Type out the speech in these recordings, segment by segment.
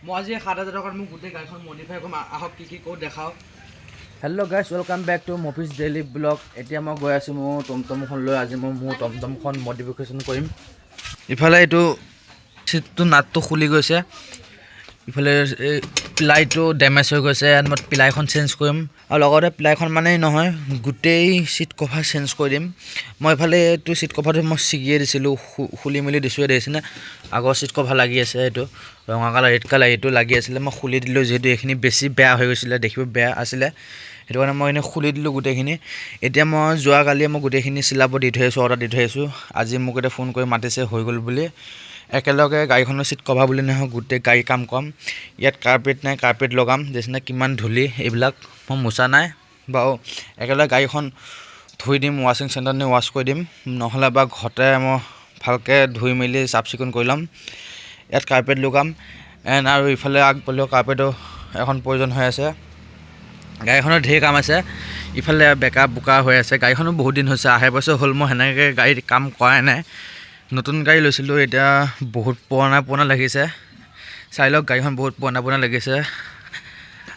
মই আজি ৭,০০০ টকাত মোক গোটেই গাড়ীখন মডিফাই কৰিম। আহক কি কৰোঁ দেখাওঁ। Hello' guys, welcome back to Mofiz daily blog. এতিয়া মই গৈ আছোঁ মোৰ টমটমখন লৈ। আজি মই মোৰ টমটমখন মডিফিকেশ্যন কৰিম। ইফালে এইটো চিটটো নাটটো খুলি গৈছে, ইফালে এই পিলাইটো ডেমেজ হৈ গৈছে। মই পিলাইখন চেঞ্জ কৰিম আৰু লগতে পিলাইখন মানেই নহয়, গোটেই চিট কভাৰ চেঞ্জ কৰি দিম। মই ইফালে এইটো চিট কভাৰটো মই ছিগিয়ে দিছিলোঁ, খুলি মেলি দিছোঁৱে দেখিছেনে। আগৰ চিট কভাৰ লাগি আছে, এইটো ৰঙা কালাৰ ৰেড কালাৰ এইটো লাগি আছিলে। মই খুলি দিলোঁ যিহেতু এইখিনি বেছি বেয়া হৈ গৈছিলে, দেখিব বেয়া আছিলে, সেইটো কাৰণে মই এনেই খুলি দিলোঁ গোটেইখিনি। এতিয়া মই যোৱাকালিয়ে মই গোটেইখিনি চিলাব দি থৈ আহিছোঁ, অৰ্ডাৰ দি থৈ আহিছোঁ। আজি মোক এতিয়া ফোন কৰি মাতিছে হৈ গ'ল বুলি। একেলগে গাড়ীখনৰ চিট কভাৰ বুলি নহয়, গোটেই গাড়ী কাম কৰাম। ইয়াত কাৰ্পেট নাই, কাৰ্পেট লগাম। দেখিছেনে কিমান ধূলি, এইবিলাক মই মোচা নাই বাৰু। একেলগে গাড়ীখন ধুই দিম, ৱাশ্বিং চেণ্টাৰত নি ৱাশ্ব কৰি দিম, নহ'লে বা ঘৰতে মই ভালকৈ ধুই মেলি চাফ চিকুণ কৰি ল'ম। ইয়াত কাৰ্পেট লগাম আৰু ইফালে আগফালেও কাৰ্পেটো এখন প্ৰয়োজন হৈ আছে। গাড়ীখনৰ ঢেৰ কাম আছে। ইফালে বেকা বোকা হৈ আছে। গাড়ীখনো বহুত দিন হৈছে, আঢ়ৈ বছৰ হ'ল মই সেনেকৈ গাড়ীত কাম কৰাই নাই। নতুন গাড়ী লৈছিলোঁ, এতিয়া বহুত পুৰণা লাগিছে। চাই লওক, গাড়ীখন বহুত পুৰণা লাগিছে।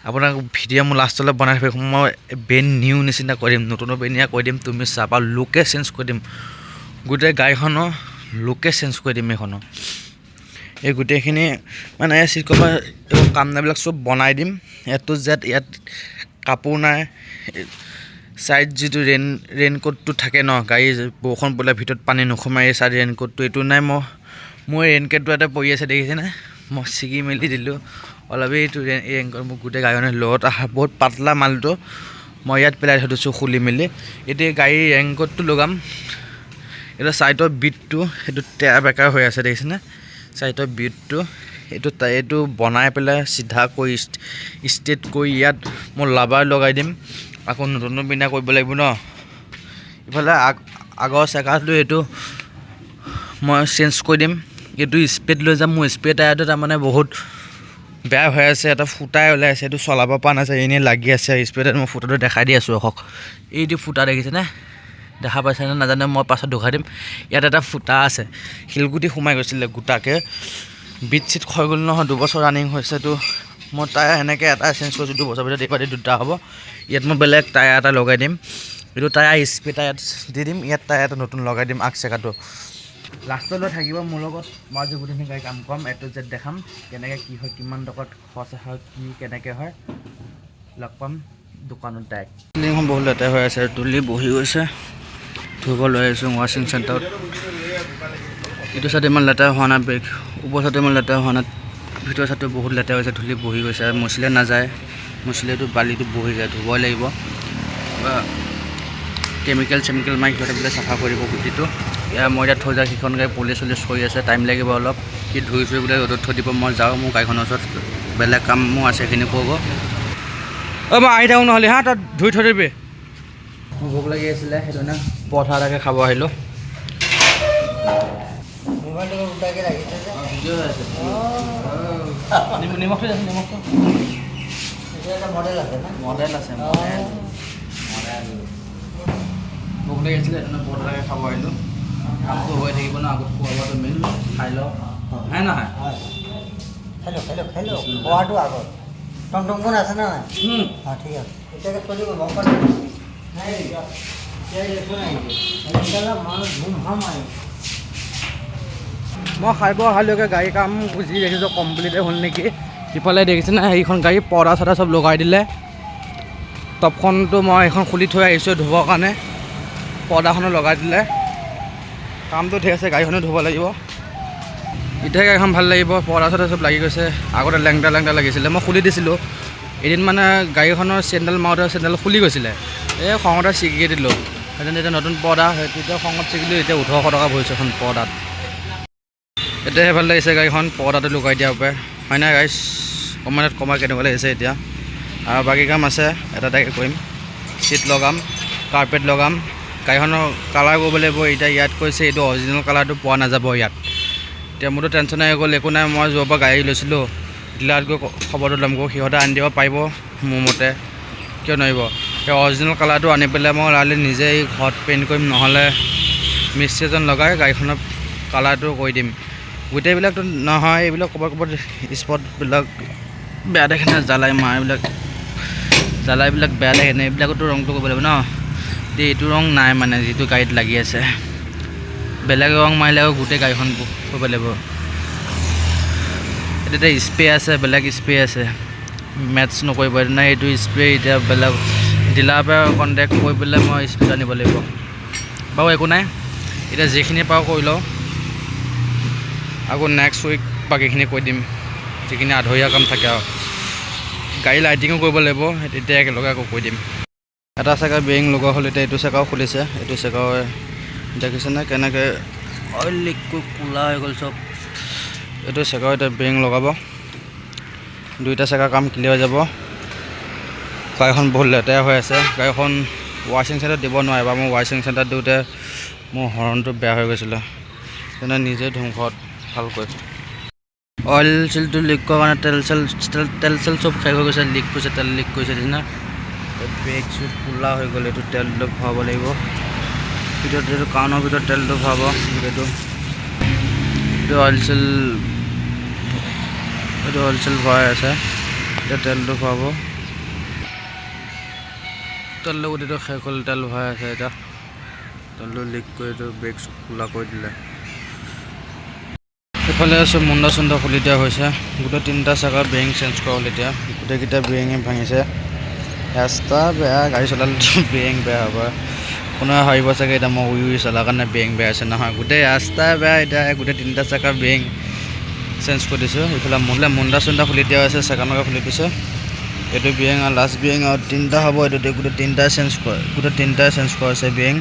আপোনাক ভিডিঅ' মই লাষ্টলৈ বনাই থাকোঁ। মই ব্ৰেণ্ড নিউ নিচিনা কৰি দিম, নতুনৰ বেনিয়া কৰি দিম। তুমি চাবা, লুকে চেঞ্জ কৰি দিম, গোটেই গাড়ীখনৰ লুকে চেঞ্জ কৰি দিম। এইখনৰ এই গোটেইখিনি মানে চিট কভাৰ এইবোৰ কাম নাইবিলাক চব বনাই দিম। এ টু জেড। ইয়াত কাপোৰ নাই। ছাইড যিটো ৰেইনকোটটো থাকে ন, গাড়ী বৰষুণ পৰিলে ভিতৰত পানী নোসোমাই, এই ছাইড ৰেইনকোটটো এইটো নাই। মোৰ ৰেইনকোটটো এটা পৰি আছে দেখিছেনে, মই ছিগি মেলি দিলোঁ অলপ। এইটো ৰেইনকোট মোৰ গোটেই গাড়ীখনৰ লগত অহা বহুত পাতলা মালটো মই ইয়াত পেলাই থৈ দিছোঁ খুলি মেলি। এতিয়া গাড়ীৰ ৰেইনকোটটো লগাম। এতিয়া ছাইডৰ বিটটো সেইটো টেৰা বেকা হৈ আছে দেখিছেনে, ছাইডৰ বিটটো এইটো বনাই পেলাই চিধা কৰি ষ্ট্ৰেট কৰি ইয়াত মই লাবাৰ লগাই দিম। আকৌ নতুন পিনা কৰিব লাগিব ন। ইফালে আগৰ চেকাটো এইটো মই চেঞ্জ কৰি দিম। এইটো স্পীড লৈ যাম। মোৰ স্পীড টায়াৰটো তাৰমানে বহুত বেয়া হৈ আছে, এটা ফুটাই ওলাই আছে, এইটো চলাব পৰা নাযায়, এনেই লাগি আছে স্পীডত। মই ফুটাটো দেখাই দি আছোঁ ৰখক। এইটো ফুটা দেখিছেনে, দেখা পাইছেনে নাজানো, মই পাছত দেখাই দিম। ইয়াত এটা ফুটা আছে, শিলগুটি সোমাই গৈছিলে গোটাকৈ। বিট চিট হৈ গ'ল নহয়, 2 বছৰ ৰানিং হৈছেতো। মই টায়াৰ এনেকৈ এটা চেঞ্জ কৰিছোঁ 2 বছৰ ভিতৰত, এইবাৰ দুটা হ'ব। ইয়াত মই বেলেগ টায়াৰ এটা লগাই দিম। এইটো টায়াৰ স্পীড টায়াৰ দি দিম। ইয়াত টায়াৰ এটা নতুন লগাই দিম, আগ চেকাটো। লাষ্টলৈ থাকিব মোৰ লগত। মই আজি গোটেইখিনি গাড়ী কাম কৰাম, এ টু জেড দেখাম কেনেকৈ কি হয়, কিমান টকাত খৰচ হয়, কি কেনেকৈ হয়। লগ পাম দোকানত ডাইৰেক্ট। চিলিংখন বহুত লেতেৰা হৈ আছে, তুলি বহি গৈছে, ধুব লৈ আহিছোঁ ৱাশ্বিং চেণ্টাৰত। এইটো চাইড ইমান লেতেৰা হোৱা নাই, বেগ ওপৰ চাইডে ইমান লেতেৰা হোৱা নাই, ভিতৰ চাইডটো বহুত লেতেৰা হৈছে, ধূলি বহি গৈছে। মচিলে নাযায়, মচিলেতো বালিটো বহি যায়, ধুবই লাগিব। কেমিকেল মাৰি সিহঁতে বোলে চাফা কৰিব গুটিটো। মই এতিয়া থৈ যাওঁ, সিখন গাড়ী পুলিচ কৰি আছে, টাইম লাগিব অলপ। সি ধুই বোলে ৰ'দত থৈ দিব। মই যাওঁ, মোৰ গাড়ীখনৰ ওচৰত বেলেগ কামো আছে, সেইখিনি কৰিব। মই আহি থাকোঁ নহ'লে হা, তাত ধুই থৈ দিবি। মোৰ ভোক লাগি আছিলে, সেইটো কাৰণে পৰঠা এটাকে খাব আহিলোঁ। নিমখটো মডেল আছে। ভোক লাগি আছিলে, সেইটো পৰঠা এটাকে খাব আহিলোঁ। কামটো হৈ থাকিব ন, আগত খোৱা বোৱাটো মেইন। খাই লওঁ, হয় নহয়? খোৱাটো আগত টমটমখন আছে নহয়? অঁ ঠিক আছে, এতিয়াকে চলিব গম পালে মানুহ ধুম ধাম আহি। মই খাই বৈ অহালৈকে গাড়ী কাম যি দেখিছোঁ কমপ্লিটে হ'ল নেকি। ইফালে দেখিছেনে, সেইখন গাড়ী পৰ্দা চৰ্দা চব লগাই দিলে। টপখনটো মই এইখন খুলি থৈ আহিছোঁ ধুবৰ কাৰণে, পৰ্দাখনো লগাই দিলে। কামটো ঠিক আছে, গাড়ীখনো ধুব লাগিব। এতিয়া গাড়ীখন ভাল লাগিব, পৰ্দা চৰ্দা চব লাগি গৈছে। আগতে লেংটা লাগিছিলে, মই খুলি দিছিলোঁ। এদিন মানে গাড়ীখনৰ চেণ্ডেল মাৰোঁতে চেণ্ডেল খুলি গৈছিলে, এই খঙতে ছিগি দিলোঁ। সেইকাৰণে এতিয়া নতুন পৰ্দা, তেতিয়া খঙত ছিগিলোঁ। এতিয়া 1800 টকা ভৰিছোঁ এখন পৰ্দাত। এতিয়াহে ভাল লাগিছে গাড়ীখন পৰ্দাটো লগাই দিয়াৰ বাবে, হয় নাই গাইছ? কমাই কেনেকুৱা লাগিছে এতিয়া। আৰু বাকী কাম আছে, এটা কৰিম। চিট লগাম, কাৰ্পেট লগাম, গাড়ীখনৰ কালাৰ কৰিব লাগিব। এতিয়া ইয়াত কৈছে এইটো অৰিজিনেল কালাৰটো পোৱা নাযাব ইয়াত। এতিয়া মোৰতো টেনশ্যন হৈ গ'ল, একো নাই। মই য'ৰ পৰা গাড়ী লৈছিলোঁ ডিলাৰত গৈ খবৰটো ল'মগৈ, সিহঁতে আনি দিব পাৰিব মোৰ মতে, কিয় নোৱাৰিব। সেই অৰিজিনেল কালাৰটো আনি পেলাই মই লাহে নিজেই ঘৰত পেইণ্ট কৰিম, নহ'লে মিস্ত্ৰী এজন লগাই গাড়ীখনৰ কালাৰটো কৰি দিম। গোটেইবিলাকতো নহয়, এইবিলাক ক'ৰবাত স্পটবিলাক বেয়া দেখে নে, জ্বালাই মাৰ জ্বালাইবিলাক বেয়া দেখে নে, এইবিলাকতো ৰংটো কৰিব লাগিব ন। এতিয়া এইটো ৰং নাই মানে যিটো গাড়ীত লাগি আছে, বেলেগ ৰং মাৰিলে আকৌ গোটেই গাড়ীখন কৰিব লাগিব। এতিয়া স্প্ৰে আছে, বেলেগ স্প্ৰে আছে, মেটচ নকৰিব নাই এইটো স্প্ৰে। এতিয়া বেলেগ ডিলাৰৰ পৰা কণ্টেক্ট কৰি পেলাই মই স্প্ৰে আনিব লাগিব বাৰু। একো নাই, এতিয়া যিখিনি পাৰোঁ কৰি লওঁ, আকৌ নেক্সট উইক বাকীখিনি কৈ দিম, যিখিনি আধৰুৱা কাম থাকে আৰু। গাড়ী লাইটিঙো কৰিব লাগিব, তেতিয়া একেলগে আকৌ কৈ দিম। এটা চেকা বেৰিং লগোৱা হ'ল, এতিয়া এইটো চেকাও খুলিছে। এইটো চেকাও দেখিছেনে কেনেকৈ অইল লিক কৰি ক'লা হৈ গ'ল চব। এইটো চেকাও এতিয়া বেৰিং লগাব, দুইটা চেকা কাম ক্লিয়াৰ হৈ যাব। গাড়ীখন বহুত লেতেৰা হৈ আছে, গাড়ীখন ৱাশ্বিং চেণ্টাৰত দিব নোৱাৰে। বা মোৰ ৱাশ্বিং চেণ্টাৰত দিওঁতে মোৰ হৰ্ণটো বেয়া হৈ গৈছিলে, তেনে নিজে ধ্বংসত ভালকৈ। অইল চিলটো লিক কৰাৰ কাৰণে তেল চেল চব শেষ হৈ গৈছে, লিক কৰিছে, তেল লিক কৰিছে নিচিনা। ব্ৰেক চুট ক'লা হৈ গ'ল। এইটো তেলটো ভৰাব লাগিব ভিতৰত, এইটো কাৰণৰ ভিতৰত তেলটো ভৰাব গোটেইটো। এইটো অইল চেল ভৰাই আছে, এতিয়া তেলটো ভৰাব। তেলটো গোটেইটো শেষ হ'ল, তেল ভৰাই আছে। এতিয়া তেলটো লিক কৰি এইটো ব্ৰেক চুট ক'লা কৰি দিলে। এইফালে চব মুণ্ডা চুণ্ডা খুলি দিয়া হৈছে, গোটেই 3টা চেকা বেৰিং চেঞ্জ কৰা হ'ল। এতিয়া গোটেইকেইটা বেৰিঙে ভাঙিছে, ৰাস্তা বেয়া, গাড়ী চলালে বেৰিং বেয়া হ'ব। কোনোৱে ভাবিব চাগে এতিয়া মই উৰি চলাৰ কাৰণে বেৰিং বেয়া আছে, নহয়, গোটেই ৰাস্তা বেয়া। এতিয়া গোটেই 3টা চেকা বেৰিং চেঞ্জ কৰি দিছোঁ। এইফালে মুণ্ডা চুণ্ডা খুলি দিয়া হৈছে, চেকা মেকা খুলি দিছে। এইটো বেৰিং আৰু লাষ্ট বেৰিং আৰু 3টা হ'ব। এইটো গোটেই 3টাই চেঞ্জ কৰা হৈছে বেৰিং।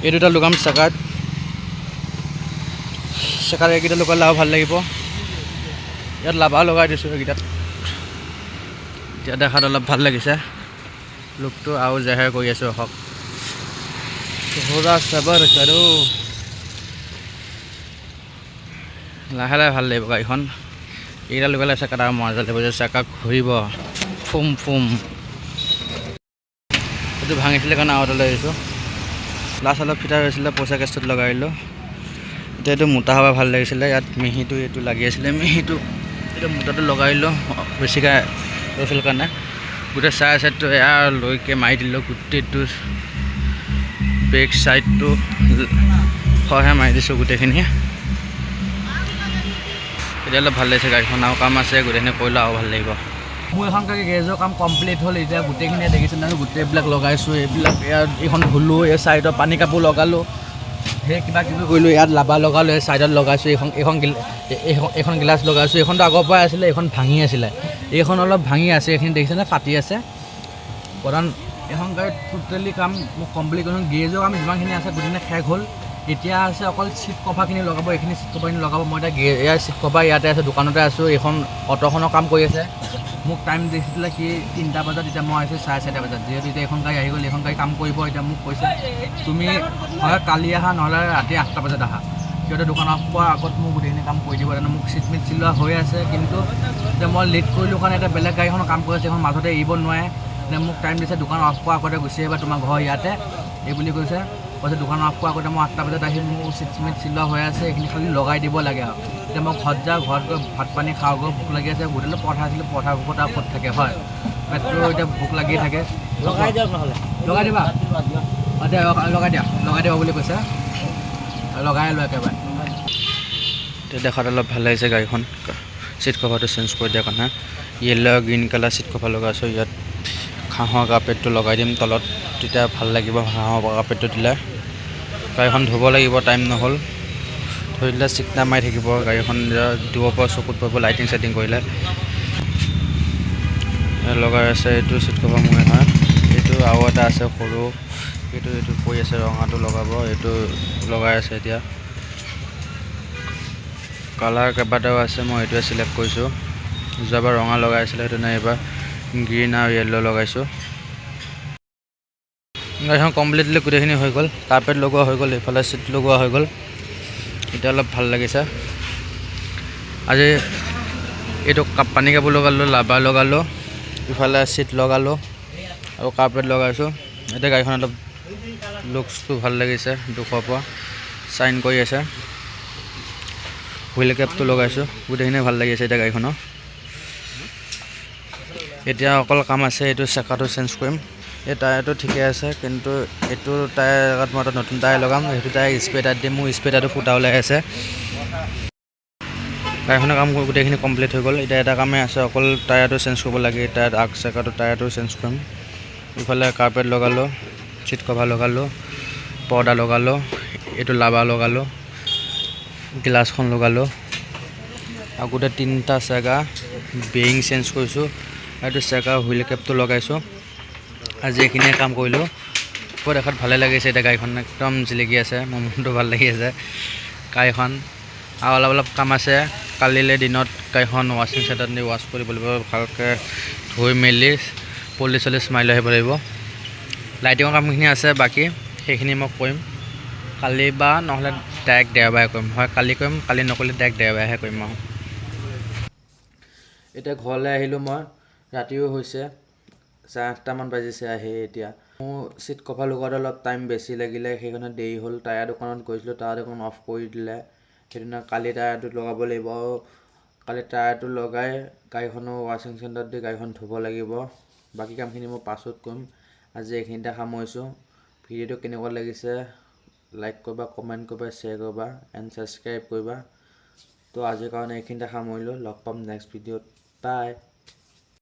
এই দুটা লগাম চেকাত এইকেইটা লগালে আৰু ভাল লাগিব। ইয়াত লাভা লগাই দিছোঁ এইকেইটাত, এতিয়া দেখাত অলপ ভাল লাগিছে লুকটো। আৰু জেহেৰ কৰি আছোঁ হওক পুৰা চাবৰ কাৰো, লাহে লাহে ভাল লাগিব গাড়ীখন। এইকেইটা লগালে চেকাত আৰু মজা লাগিব, যে চেকা ঘূৰিব ফুম ফুম। এইটো ভাঙিছিলে কাৰণে আৰু এটা লৈ আহিছোঁ। লাষ্ট অলপ ফিটা হৈছিলে, পইচা কেষ্টত লগাই দিলোঁ। এতিয়া এইটো মোটা হ'বা ভাল লাগিছিলে, ইয়াত মিহিটো এইটো লাগি আছিলে, মিহিটো এইটো মোটাটো লগাই দিলোঁ বেছিকৈ লৈছিল কাৰণে। গোটেই চাইডটো এয়া লৈকে মাৰি দিলোঁ, গোটেইটো বেক চাইডটো সহে মাৰি দিছোঁ গোটেইখিনি। এতিয়া অলপ ভাল লাগিছে, গাড়ীখন আৰু কাম আছে, গোটেইখিনি কৰিলে আৰু ভাল লাগিব। মোৰ এখন গেৰেজৰ কাম কমপ্লিট হ'ল। এতিয়া গোটেইখিনি দেখিছে নহয়, গোটেইবিলাক লগাইছোঁ। এইখন ধুলোঁ, এই ছাইডত পানী কাপোৰ লগালোঁ, সেই কিবা কিবি কৰিলোঁ। ইয়াত লাভা লগালোঁ, এই ছাইডত লগাইছোঁ। এইখন গিলাচ লগাইছোঁ। এইখনতো আগৰ পৰাই আছিলে, এইখন ভাঙি আছিলে, এইখন অলপ ভাঙি আছে, এইখিনি দেখিছেনে ফাটি আছে। প্ৰধান এইখন গাড়ীত টোটেলি কাম মোক কমপ্লিট কৰিলোঁ। গেৰেজৰ কাম যিমানখিনি আছে গোটেইখিনি শেষ হ'ল। এতিয়া আছে অকল চিট কভাৰখিনি লগাব, এইখিনি চিট কভাৰখিনি লগাব। মই এতিয়া ইয়াৰ চিট কভাৰ ইয়াতে আছে, দোকানতে আছোঁ। এইখন অটোখনৰ কাম কৰি আছে। মোক টাইম দিছিলে কি 3টা বজাত, এতিয়া মই আহিছোঁ 4:30 বজাত। যিহেতু এতিয়া এইখন গাড়ী আহি গ'ল, এইখন গাড়ী কাম কৰিব। এতিয়া মোক কৈছে তুমি হয় কালি আহা, নহ'লে ৰাতি 8টা বজাত আহা। সিহঁতে দোকান অফ কৰাৰ আগত মোক গোটেইখিনি কাম কৰি দিব। তেনে মোক চিট মিট চিলোৱা হৈ আছে, কিন্তু এতিয়া মই লেট কৰিলোঁ কাৰণে এতিয়া বেলেগ গাড়ীখনৰ কাম কৰি আছে, এইখন মাজতে এৰিব নোৱাৰে। এতিয়া মোক টাইম দিছে দোকান অফ কৰাৰ আগতে গুচি আহিবা, তোমাৰ ঘৰ ইয়াতে এই বুলি কৈছে। দোকান অফ কৰাৰ আগতে মই 8টা বজাত আহি মোৰ চিট মিট চিলোৱা হৈ আছে, এইখিনি খালি লগাই দিব লাগে আৰু। এতিয়া মই ঘৰত যাওঁ, ঘৰত গৈ ভাত পানী খাওঁগৈ, ভোক লাগি আছে। হোটেলত পৰঠা আছিলোঁ, পৰঠা ভোকত আৰু ক'ত থাকে হয়, পেটটো এতিয়া ভোক লাগি থাকে। লগাই দিয়ক, নহ'লে লগাই দিবা, লগাই দিয়া বুলি কৈছে, লগাই লওঁ একেবাৰে। এতিয়া দেখাত অলপ ভাল লাগিছে গাড়ীখন, চিট কভাৰটো চেঞ্জ কৰি দিয়াৰ কাৰণে। Yellow' green colour seat cover লগাইছোঁ। ইয়াত ঘাঁহৰ কাৰ্পেটটো লগাই দিম তলত, তেতিয়া ভাল লাগিব ঘাঁহৰ কাৰ্পেটটো দিলে। গাড়ীখন ধুব লাগিব, টাইম নহ'ল, ধৰি দিলে চিকনা মাৰি থাকিব গাড়ীখন, দিব পৰা চকুত পৰিব লাইটিং চাইটিং কৰিলে। লগাই আছে, এইটো চিট কভাৰ মোৰে হয়। এইটো আৰু এটা আছে সৰু, এইটো কৰি আছে, ৰঙাটো লগাব, এইটো লগাই আছে এতিয়া। কালাৰ কেইবাটাও আছে, মই এইটোৱে চিলেক্ট কৰিছোঁ। যোৱাবাৰ ৰঙা লগাইছিলে, সেইটো নাই, এইবাৰ গ্ৰীণ আৰু য়েল্ল' লগাইছোঁ। গাড়ীখন কমপ্লিটলি গোটেইখিনি হৈ গ'ল, কাৰ্পেট লগোৱা হৈ গ'ল, এইফালে চিট লগোৱা হৈ গ'ল। এতিয়া অলপ ভাল লাগিছে। আজি এইটো পানী কাপোৰ লগালোঁ, লাবাৰ লগালোঁ, ইফালে চিট লগালোঁ আৰু কাৰ্পেট লগাইছোঁ। এতিয়া গাড়ীখন অলপ লুকছটো ভাল লাগিছে, দুখৰ পৰা চাইন কৰি আছে। হুইল কেপটো লগাইছোঁ, গোটেইখিনি ভাল লাগিছে এতিয়া গাড়ীখনৰ। এতিয়া অকল কাম আছে, এইটো চেকাটো চেঞ্জ কৰিম। এই টায়াৰটো ঠিকে আছে, কিন্তু এইটো টায়াৰ জেগাত মই এটা নতুন টায়াৰ লগাম। সেইটো টায়াৰ স্প্ৰে টায়াৰ দিম, মোৰ স্প্ৰে টায়াৰটো ফুটা ওলাই আছে। গাড়ীখনৰ কাম গোটেইখিনি কমপ্লিট হৈ গ'ল। এতিয়া এটা কামেই আছে, অকল টায়াৰটো চেঞ্জ কৰিব লাগে। টায়াৰ আগ চেকাটো টায়াৰটো চেঞ্জ কৰিম। ইফালে কাৰ্পেট লগালোঁ, চিট কভাৰ লগালোঁ, পৰ্দা লগালোঁ, এইটো লাবা লগালোঁ, গ্লাছখন লগালোঁ আৰু গোটেই 3টা চেকা বেৰিং চেঞ্জ কৰিছোঁ। এইটো চেকা হুইল কেপটো লগাইছোঁ। আজি এইখিনিয়ে কাম কৰিলোঁ। দেখাত ভালে লাগিছে। এতিয়া গাড়ীখন একদম জিলিকি আছে, মোৰ মনটো ভাল লাগি আছে গাড়ীখন। আৰু অলপ কাম আছে, কালিলৈ দিনত গাড়ীখন ৱাশ্বিং চেণ্টাৰত নি ৱাশ্ব কৰিব লাগিব, ভালকৈ ধুই মেলি পলিচ মাৰি লৈ আহিব লাগিব। লাইটিঙৰ কামখিনি আছে বাকী, সেইখিনি মই কৰিম কালি বা নহ'লে ডাইৰেক্ট দেওবাৰে কৰিম। হয় কালি কৰিম, কালি নকৰিলে ডাইৰেক্ট দেওবাৰেহে কৰিম আৰু। এতিয়া ঘৰলৈ আহিলোঁ মই, ৰাতিও হৈছে, 8:30মান বাজিছে আহি। এতিয়া মোৰ চিট কভাৰ লগোৱাত অলপ টাইম বেছি লাগিলে, সেইকাৰণে দেৰি হ'ল। টায়াৰ দোকানত গৈছিলোঁ, টায়াৰ দোকান অফ কৰি দিলে। সেইদিনা কালি টায়াৰটো লগাব লাগিব আৰু কালি টায়াৰটো লগাই গাড়ীখনো ৱাশ্বিং চেণ্টাৰত দি গাড়ীখন ধুব লাগিব। বাকী কামখিনি মই পাছত কৰিম। আজি এইখিনিতে সামৰিছোঁ। ভিডিঅ'টো কেনেকুৱা লাগিছে লাইক কৰিবা, কমেণ্ট কৰিবা, শ্বেয়াৰ কৰিবা এণ্ড ছাবস্ক্ৰাইব কৰিবা। তো আজিৰ কাৰণে এইখিনিতে সামৰিলোঁ। লগ পাম নেক্সট ভিডিঅ'ত। বাই।